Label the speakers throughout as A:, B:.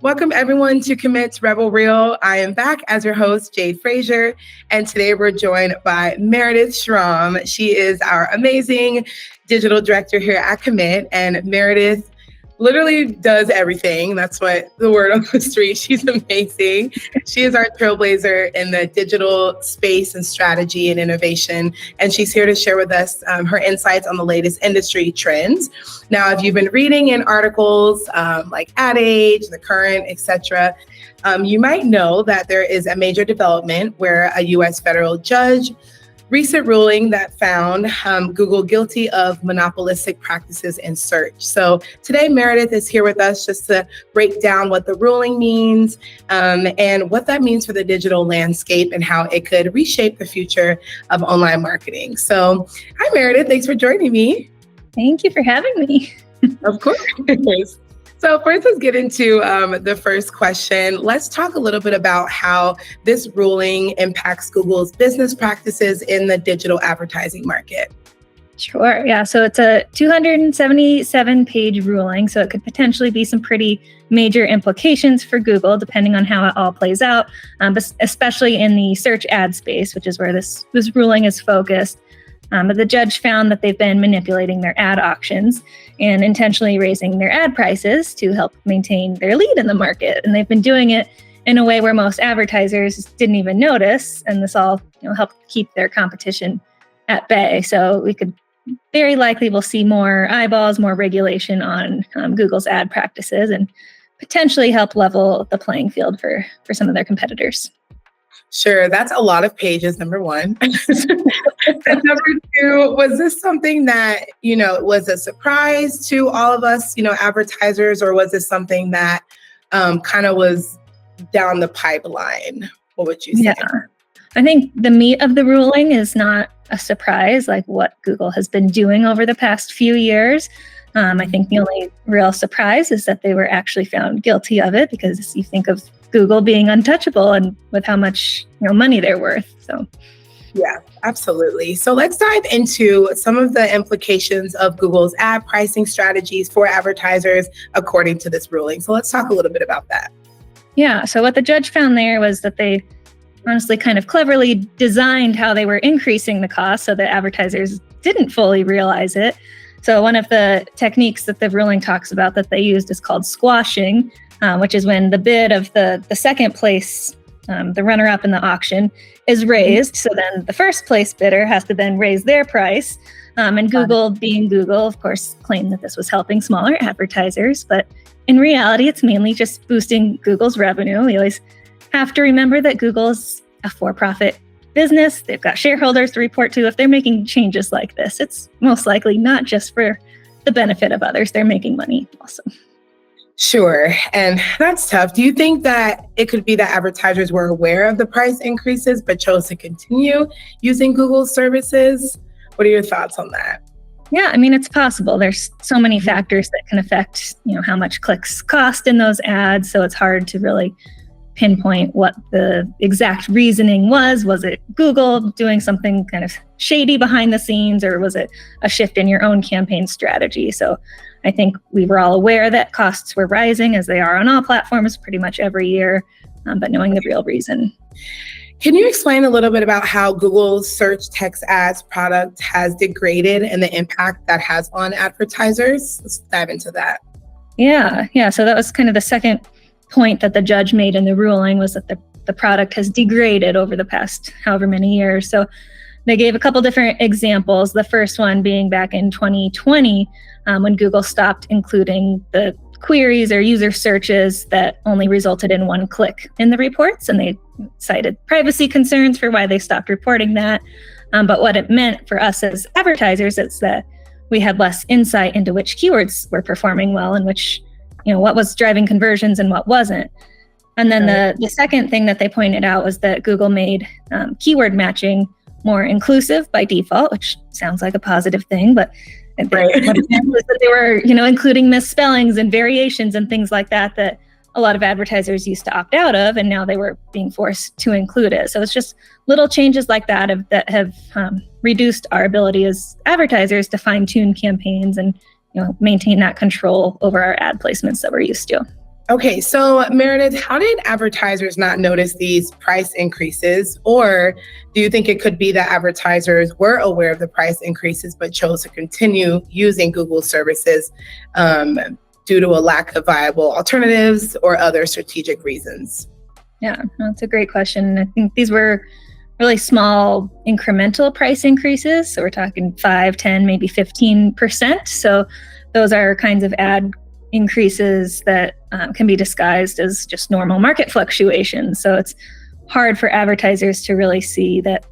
A: Welcome everyone to Commit Rebel Real. I am back as your host, Jade Frazier, and today we're joined by Meredith Schramm. She is our amazing digital director here at Commit, and Meredith literally does everything. That's what the word on the street. She's amazing. She is our trailblazer in the digital space and strategy and innovation. And she's here to share with us her insights on the latest industry trends. Now, if you've been reading in articles like Ad Age, The Current, etc., you might know that there is a major development where a U.S. federal judge recent ruling that found Google guilty of monopolistic practices in search. So today, Meredith is here with us just to break down what the ruling means and what that means for the digital landscape and how it could reshape the future of online marketing. So hi, Meredith. Thanks for joining me.
B: Thank you for having me.
A: Of course. So first, let's get into the first question. Let's talk a little bit about how this ruling impacts Google's business practices in the digital advertising market.
B: Sure. Yeah. So it's a 277-page ruling. So it could potentially be some pretty major implications for Google, depending on how it all plays out, but especially in the search ad space, which is where this ruling is focused. But the judge found that they've been manipulating their ad auctions and intentionally raising their ad prices to help maintain their lead in the market. And they've been doing it in a way where most advertisers didn't even notice. And this all helped keep their competition at bay. So we could very likely will see more eyeballs, more regulation on Google's ad practices and potentially help level the playing field for some of their competitors.
A: Sure, that's a lot of pages, number one. And number two, was this something that, was a surprise to all of us, advertisers, or was this something that kind of was down the pipeline? What would you say?
B: Yeah, I think the meat of the ruling is not a surprise, like what Google has been doing over the past few years. I think the only real surprise is that they were actually found guilty of it, because you think of Google being untouchable and with how much money they're worth. So,
A: yeah, absolutely. So let's dive into some of the implications of Google's ad pricing strategies for advertisers according to this ruling. So let's talk a little bit about that.
B: Yeah. So what the judge found there was that they honestly kind of cleverly designed how they were increasing the cost so that advertisers didn't fully realize it. So one of the techniques that the ruling talks about that they used is called squashing, which is when the bid of the second place, the runner-up in the auction, is raised. So then the first place bidder has to then raise their price. And Google, being Google, of course, claimed that this was helping smaller advertisers. But in reality, it's mainly just boosting Google's revenue. We always have to remember that Google is a for-profit business. They've got shareholders to report to. If they're making changes like this, it's most likely not just for the benefit of others. They're making money also.
A: Sure. And that's tough. Do you think that it could be that advertisers were aware of the price increases but chose to continue using Google's services? What are your thoughts on that?
B: Yeah, I mean, it's possible. There's so many factors that can affect, how much clicks cost in those ads. So it's hard to really pinpoint what the exact reasoning was. Was it Google doing something kind of shady behind the scenes, or was it a shift in your own campaign strategy? So I think we were all aware that costs were rising, as they are on all platforms pretty much every year, but knowing the real reason.
A: Can you explain a little bit about how Google's search text ads product has degraded and the impact that has on advertisers? Let's dive into that.
B: Yeah. So that was kind of the second point that the judge made in the ruling, was that the product has degraded over the past however many years. So they gave a couple different examples. The first one being back in 2020, when Google stopped including the queries or user searches that only resulted in one click in the reports. And they cited privacy concerns for why they stopped reporting that. But what it meant for us as advertisers is that we had less insight into which keywords were performing well and which, what was driving conversions and what wasn't. And then the second thing that they pointed out was that Google made keyword matching more inclusive by default, which sounds like a positive thing, but what it meant was that they were, including misspellings and variations and things like that a lot of advertisers used to opt out of, and now they were being forced to include it. So it's just little changes like that have reduced our ability as advertisers to fine-tune campaigns and maintain that control over our ad placements that we're used to.
A: Okay, so Meredith, how did advertisers not notice these price increases? Or do you think it could be that advertisers were aware of the price increases but chose to continue using Google services um, due to a lack of viable alternatives or other strategic reasons?
B: Yeah, that's a great question. I think these were really small incremental price increases. So we're talking 5, 10, maybe 15%. So those are kinds of ad increases that can be disguised as just normal market fluctuations. So it's hard for advertisers to really see that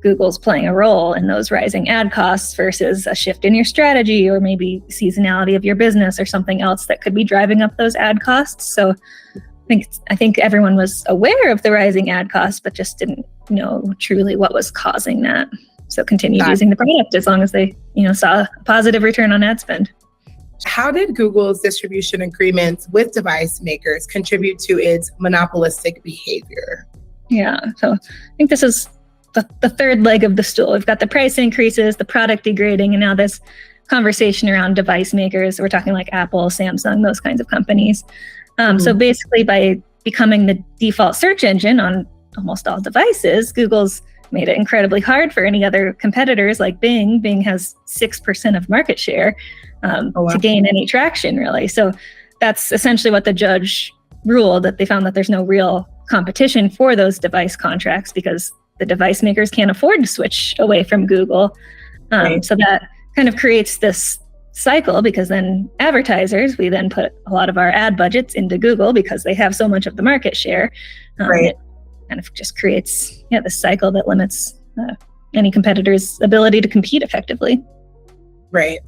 B: Google's playing a role in those rising ad costs versus a shift in your strategy or maybe seasonality of your business or something else that could be driving up those ad costs. So I think everyone was aware of the rising ad costs, but just didn't know truly what was causing that. So continued using the product as long as they, saw a positive return on ad spend.
A: How did Google's distribution agreements with device makers contribute to its monopolistic behavior?
B: Yeah, so I think this is the third leg of the stool. We've got the price increases, the product degrading, and now this conversation around device makers. We're talking like Apple, Samsung, those kinds of companies. So basically, by becoming the default search engine on almost all devices, Google's made it incredibly hard for any other competitors like Bing. Bing has 6% of market share to gain any traction, really. So that's essentially what the judge ruled, that they found that there's no real competition for those device contracts because the device makers can't afford to switch away from Google. So that kind of creates this cycle because then advertisers, we then put a lot of our ad budgets into Google because they have so much of the market share. It kind of just creates this cycle that limits any competitor's ability to compete effectively.
A: Right.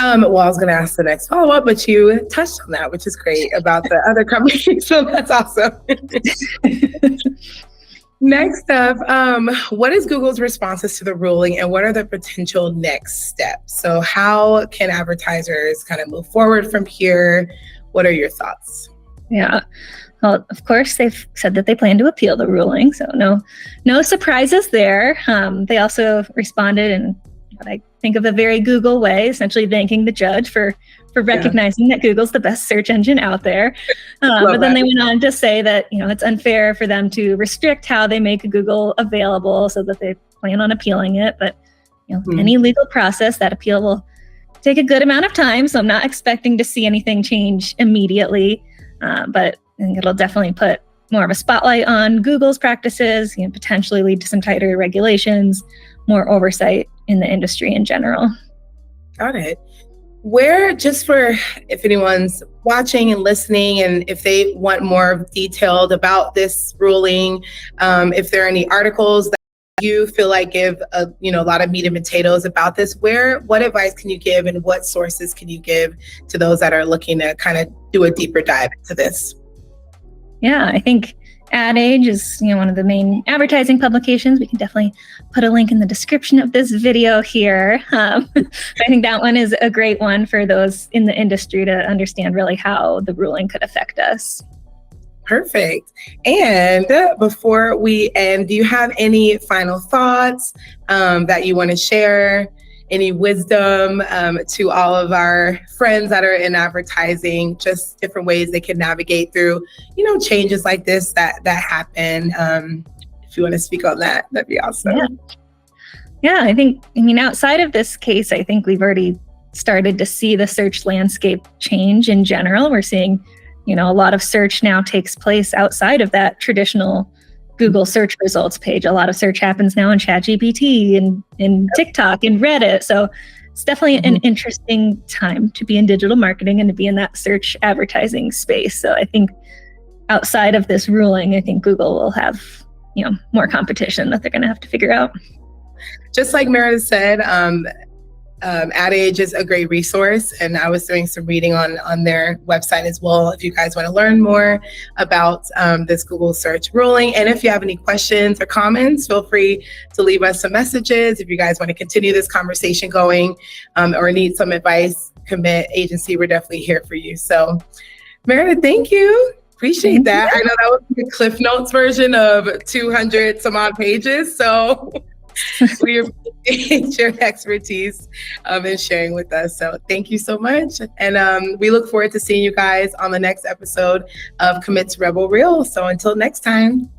A: Well, I was going to ask the next follow-up, but you touched on that, which is great about the other companies. So that's awesome. Next up, what is Google's responses to the ruling and what are the potential next steps? So how can advertisers kind of move forward from here? What are your thoughts?
B: Yeah. Well, of course, they've said that they plan to appeal the ruling. So no surprises there. They also responded in what I think of a very Google way, essentially thanking the judge for recognizing that Google's the best search engine out there. But then they went on to say that, it's unfair for them to restrict how they make Google available so that they plan on appealing it. But, any legal process, that appeal will take a good amount of time. So I'm not expecting to see anything change immediately. But I think it'll definitely put more of a spotlight on Google's practices, potentially lead to some tighter regulations, more oversight in the industry in general.
A: Got it. Where, just for if anyone's watching and listening, and if they want more detailed about this ruling, if there are any articles that you feel like give a lot of meat and potatoes about this, what advice can you give and what sources can you give to those that are looking to kind of do a deeper dive into this?
B: Yeah, I think Ad Age is one of the main advertising publications. We can definitely put a link in the description of this video here. I think that one is a great one for those in the industry to understand really how the ruling could affect us.
A: Perfect. And before we end, do you have any final thoughts that you want to share? Any wisdom to all of our friends that are in advertising, just different ways they can navigate through, changes like this that happen. If you want to speak on that, that'd be awesome.
B: Yeah, outside of this case, I think we've already started to see the search landscape change in general. We're seeing, a lot of search now takes place outside of that traditional Google search results page. A lot of search happens now in ChatGPT and in TikTok and Reddit. So it's definitely an interesting time to be in digital marketing and to be in that search advertising space. So I think outside of this ruling, I think Google will have, more competition that they're going to have to figure out.
A: Just like Meredith said, Ad Age is a great resource, and I was doing some reading on their website as well if you guys want to learn more about this Google search ruling. And if you have any questions or comments, feel free to leave us some messages. If you guys want to continue this conversation going or need some advice, Commit Agency, we're definitely here for you. So Meredith, thank you. Appreciate that. I know that was the Cliff Notes version of 200 some odd pages. So We appreciate your expertise in sharing with us. So thank you so much. And we look forward to seeing you guys on the next episode of Commits Rebel Real. So until next time.